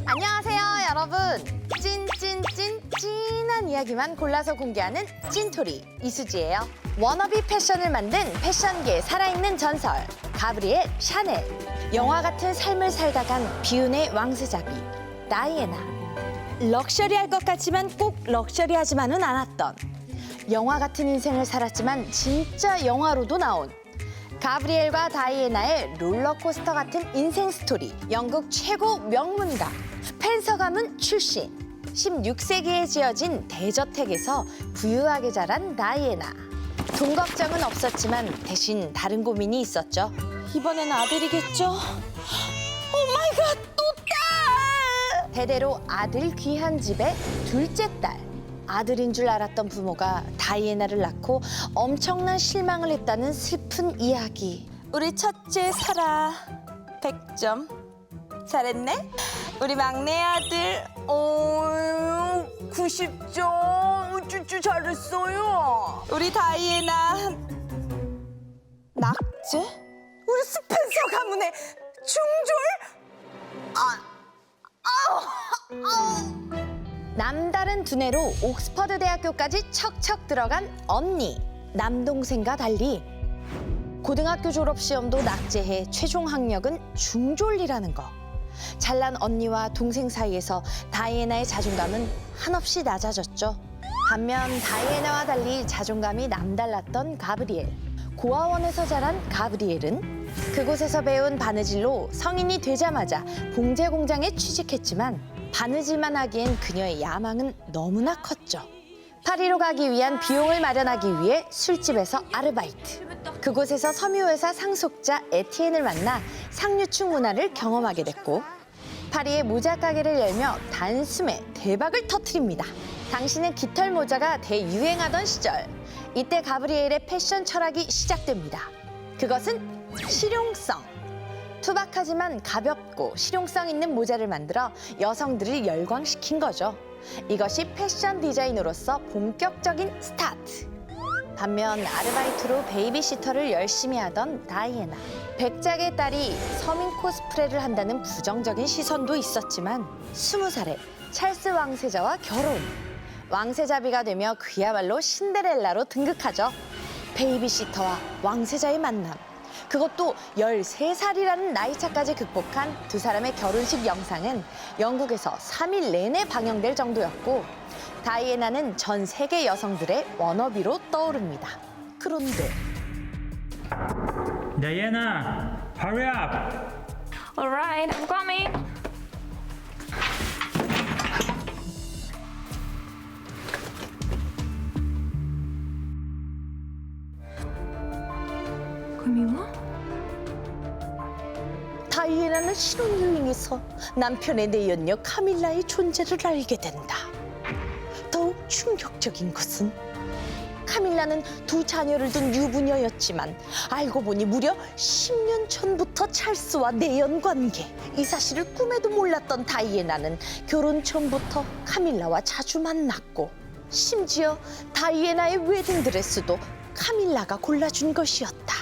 안녕하세요, 여러분. 찐한 이야기만 골라서 공개하는 찐토리 이수지예요. 워너비 패션을 만든 패션계의 살아있는 전설 가브리엘 샤넬. 영화 같은 삶을 살다 간 비운의 왕세자비 다이애나. 럭셔리할 것 같지만 꼭 럭셔리하지만은 않았던, 영화 같은 인생을 살았지만 진짜 영화로도 나온 가브리엘과 다이애나의 롤러코스터 같은 인생 스토리. 영국 최고 명문가 스펜서 가문 출신, 16세기에 지어진 대저택에서 부유하게 자란 다이애나. 돈 걱정은 없었지만 대신 다른 고민이 있었죠. 이번엔 아들이겠죠? 오 마이 갓, 또 딸! 대대로 아들 귀한 집의 둘째 딸. 아들인 줄 알았던 부모가 다이애나를 낳고 엄청난 실망을 했다는 슬픈 이야기. 우리 첫째 사라 100점. 잘했네? 우리 막내 아들 90점. 쭈쭈 잘했어요. 우리 다이애나 낙제? 우리 스펜서 가문의 중졸? 남다른 두뇌로 옥스퍼드 대학교까지 척척 들어간 언니. 남동생과 달리 고등학교 졸업 시험도 낙제해 최종 학력은 중졸이라는 거. 잘난 언니와 동생 사이에서 다이애나의 자존감은 한없이 낮아졌죠. 반면 다이애나와 달리 자존감이 남달랐던 가브리엘. 고아원에서 자란 가브리엘은 그곳에서 배운 바느질로 성인이 되자마자 봉제 공장에 취직했지만 바느질만 하기엔 그녀의 야망은 너무나 컸죠. 파리로 가기 위한 비용을 마련하기 위해 술집에서 아르바이트. 그곳에서 섬유회사 상속자 에티엔을 만나 상류층 문화를 경험하게 됐고, 파리의 모자 가게를 열며 단숨에 대박을 터뜨립니다. 당시는 깃털 모자가 대유행하던 시절, 이때 가브리엘의 패션 철학이 시작됩니다. 그것은 실용성. 투박하지만 가볍고 실용성 있는 모자를 만들어 여성들을 열광시킨 거죠. 이것이 패션 디자이너로서 본격적인 스타트. 반면 아르바이트로 베이비시터를 열심히 하던 다이애나. 백작의 딸이 서민 코스프레를 한다는 부정적인 시선도 있었지만 20살에 찰스 왕세자와 결혼. 왕세자비가 되며 그야말로 신데렐라로 등극하죠. 베이비시터와 왕세자의 만남. 그것도 13살이라는 나이차까지 극복한 두 사람의 결혼식 영상은 영국에서 3일 내내 방영될 정도였고, 다이애나는 전 세계 여성들의 워너비로 떠오릅니다. 그런데 Diana, hurry up! All right, I'm coming. 카밀라? 다이애나는 신혼여행에서 남편의 내연녀 카밀라의 존재를 알게 된다. 더욱 충격적인 것은 카밀라는 두 자녀를 둔 유부녀였지만 알고 보니 무려 10년 전부터 찰스와 내연 관계. 이 사실을 꿈에도 몰랐던 다이애나는 결혼 전부터 카밀라와 자주 만났고, 심지어 다이애나의 웨딩드레스도 카밀라가 골라준 것이었다.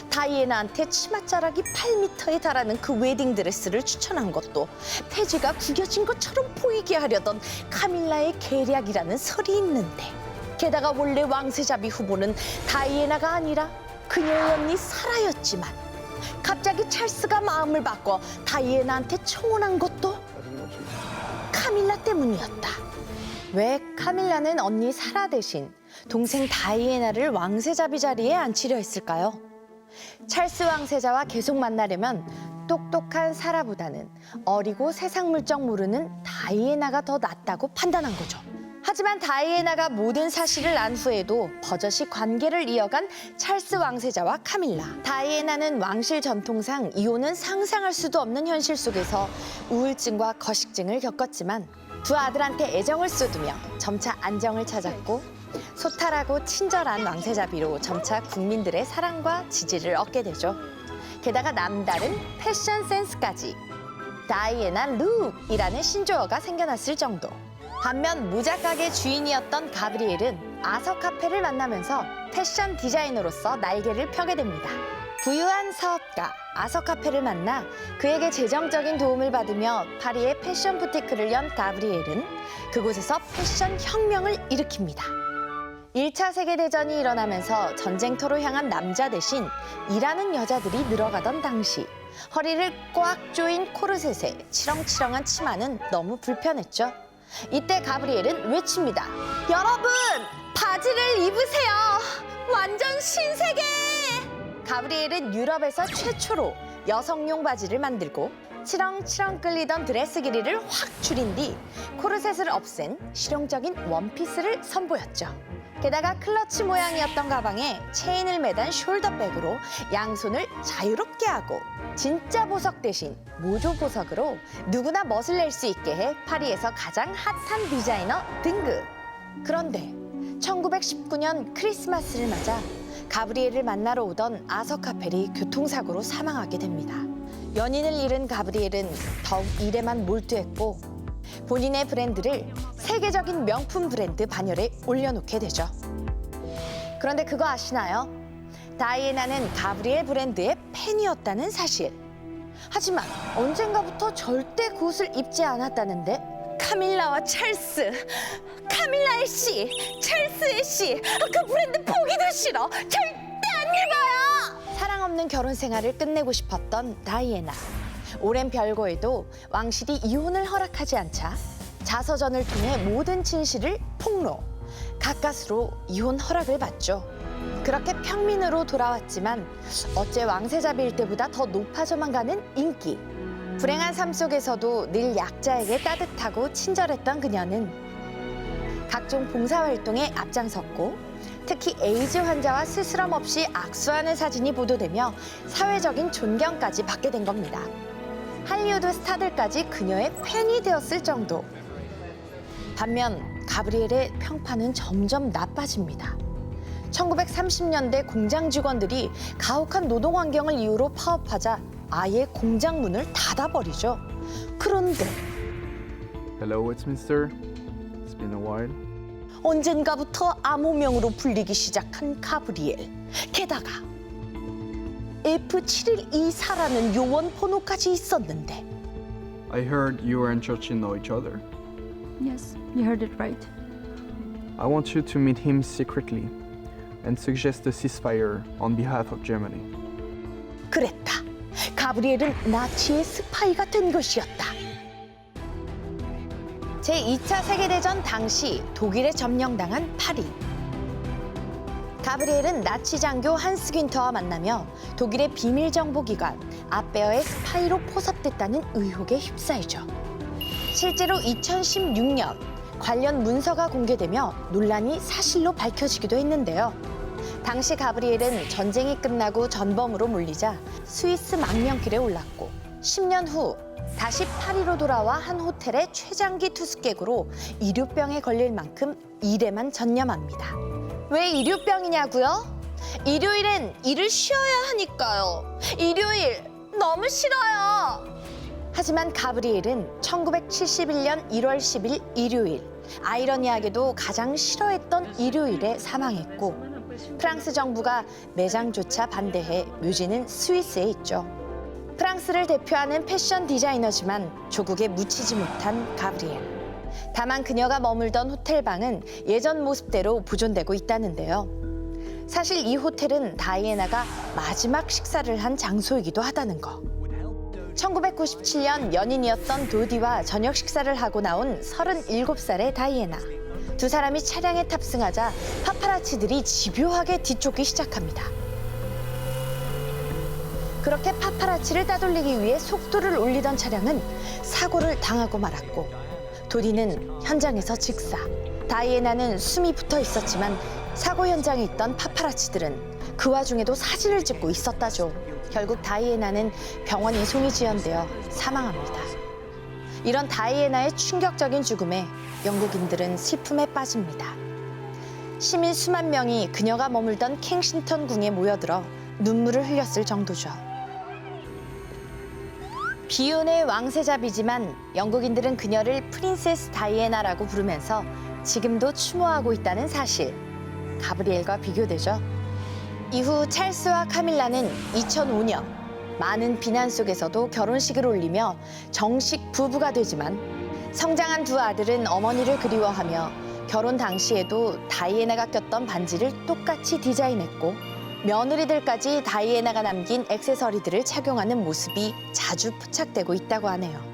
다이애나한테 치맛자락이 8m에 달하는 그 웨딩드레스를 추천한 것도 폐지가 구겨진 것처럼 보이게 하려던 카밀라의 계략이라는 설이 있는데, 게다가 원래 왕세자비 후보는 다이애나가 아니라 그녀의 언니 사라였지만 갑자기 찰스가 마음을 바꿔 다이애나한테 청혼한 것도 카밀라 때문이었다. 왜 카밀라는 언니 사라 대신 동생 다이애나를 왕세자비 자리에 앉히려 했을까요? 찰스 왕세자와 계속 만나려면 똑똑한 사라보다는 어리고 세상 물정 모르는 다이애나가 더 낫다고 판단한 거죠. 하지만 다이애나가 모든 사실을 안 후에도 버젓이 관계를 이어간 찰스 왕세자와 카밀라. 다이애나는 왕실 전통상 이혼은 상상할 수도 없는 현실 속에서 우울증과 거식증을 겪었지만 두 아들한테 애정을 쏟으며 점차 안정을 찾았고, 소탈하고 친절한 왕세자비로 점차 국민들의 사랑과 지지를 얻게 되죠. 게다가 남다른 패션 센스까지. 다이애나 룩이라는 신조어가 생겨났을 정도. 반면 모자 가게 주인이었던 가브리엘은 아서 카페를 만나면서 패션 디자이너로서 날개를 펴게 됩니다. 부유한 사업가 아서카페를 만나 그에게 재정적인 도움을 받으며 파리에 패션 부티크를 연 가브리엘은 그곳에서 패션 혁명을 일으킵니다. 1차 세계대전이 일어나면서 전쟁터로 향한 남자 대신 일하는 여자들이 늘어가던 당시 허리를 꽉 조인 코르셋에 치렁치렁한 치마는 너무 불편했죠. 이때 가브리엘은 외칩니다. 여러분, 바지를 입으세요. 완전 신세계! 가브리엘은 유럽에서 최초로 여성용 바지를 만들고 치렁치렁 끌리던 드레스 길이를 확 줄인 뒤 코르셋을 없앤 실용적인 원피스를 선보였죠. 게다가 클러치 모양이었던 가방에 체인을 매단 숄더백으로 양손을 자유롭게 하고 진짜 보석 대신 모조 보석으로 누구나 멋을 낼 수 있게 해 파리에서 가장 핫한 디자이너 등극. 그런데 1919년 크리스마스를 맞아 가브리엘을 만나러 오던 아서카펠이 교통사고로 사망하게 됩니다. 연인을 잃은 가브리엘은 더욱 일에만 몰두했고 본인의 브랜드를 세계적인 명품 브랜드 반열에 올려놓게 되죠. 그런데 그거 아시나요? 다이애나는 가브리엘 브랜드의 팬이었다는 사실. 하지만 언젠가부터 절대 그 옷을 입지 않았다는데 카밀라와 찰스, 카밀라의 씨, 찰스의 씨, 그 브랜드 보기도 싫어. 절대 안 입어요. 사랑 없는 결혼 생활을 끝내고 싶었던 다이애나. 오랜 별거에도 왕실이 이혼을 허락하지 않자 자서전을 통해 모든 진실을 폭로. 가까스로 이혼 허락을 받죠. 그렇게 평민으로 돌아왔지만 어째 왕세자비일 때보다 더 높아져만 가는 인기. 불행한 삶 속에서도 늘 약자에게 따뜻하고 친절했던 그녀는 각종 봉사활동에 앞장섰고 특히 에이즈 환자와 스스럼 없이 악수하는 사진이 보도되며 사회적인 존경까지 받게 된 겁니다. 할리우드 스타들까지 그녀의 팬이 되었을 정도. 반면 가브리엘의 평판은 점점 나빠집니다. 1930년대 공장 직원들이 가혹한 노동 환경을 이유로 파업하자 아예 공장 문을 닫아버리죠. 그런데 Hello, it's Mister. It's been a while. 언젠가부터 암호명으로 불리기 시작한 가브리엘. 게다가 F7124라는 요원 번호까지 있었는데 I heard you and Churchill know each other. Yes, you heard it right. I want you to meet him secretly and suggest a ceasefire on behalf of Germany. 그랬다. 가브리엘은 나치의 스파이가 된 것이었다. 제2차 세계대전 당시 독일에 점령당한 파리. 가브리엘은 나치 장교 한스 귄터와 만나며 독일의 비밀 정보기관 아베어의 스파이로 포섭됐다는 의혹에 휩싸이죠. 실제로 2016년 관련 문서가 공개되며 논란이 사실로 밝혀지기도 했는데요. 당시 가브리엘은 전쟁이 끝나고 전범으로 몰리자 스위스 망명길에 올랐고 10년 후 다시 파리로 돌아와 한 호텔의 최장기 투숙객으로 일요병에 걸릴 만큼 일에만 전념합니다. 왜 일요병이냐고요? 일요일엔 일을 쉬어야 하니까요. 일요일 너무 싫어요. 하지만 가브리엘은 1971년 1월 10일 일요일, 아이러니하게도 가장 싫어했던 일요일에 사망했고 프랑스 정부가 매장조차 반대해 묘지는 스위스에 있죠. 프랑스를 대표하는 패션 디자이너지만 조국에 묻히지 못한 가브리엘. 다만 그녀가 머물던 호텔방은 예전 모습대로 보존되고 있다는데요. 사실 이 호텔은 다이애나가 마지막 식사를 한 장소이기도 하다는 거. 1997년 연인이었던 도디와 저녁 식사를 하고 나온 37살의 다이애나. 두 사람이 차량에 탑승하자 파파라치들이 집요하게 뒤쫓기 시작합니다. 그렇게 파파라치를 따돌리기 위해 속도를 올리던 차량은 사고를 당하고 말았고 도디는 현장에서 즉사, 다이애나는 숨이 붙어 있었지만 사고 현장에 있던 파파라치들은 그 와중에도 사진을 찍고 있었다죠. 결국 다이애나는 병원 이송이 지연되어 사망합니다. 이런 다이애나의 충격적인 죽음에 영국인들은 슬픔에 빠집니다. 시민 수만 명이 그녀가 머물던 킹싱턴 궁에 모여들어 눈물을 흘렸을 정도죠. 비운의 왕세자비지만 영국인들은 그녀를 프린세스 다이애나라고 부르면서 지금도 추모하고 있다는 사실. 가브리엘과 비교되죠. 이후 찰스와 카밀라는 2005년 많은 비난 속에서도 결혼식을 올리며 정식 부부가 되지만 성장한 두 아들은 어머니를 그리워하며 결혼 당시에도 다이애나가 꼈던 반지를 똑같이 디자인했고 며느리들까지 다이애나가 남긴 액세서리들을 착용하는 모습이 자주 포착되고 있다고 하네요.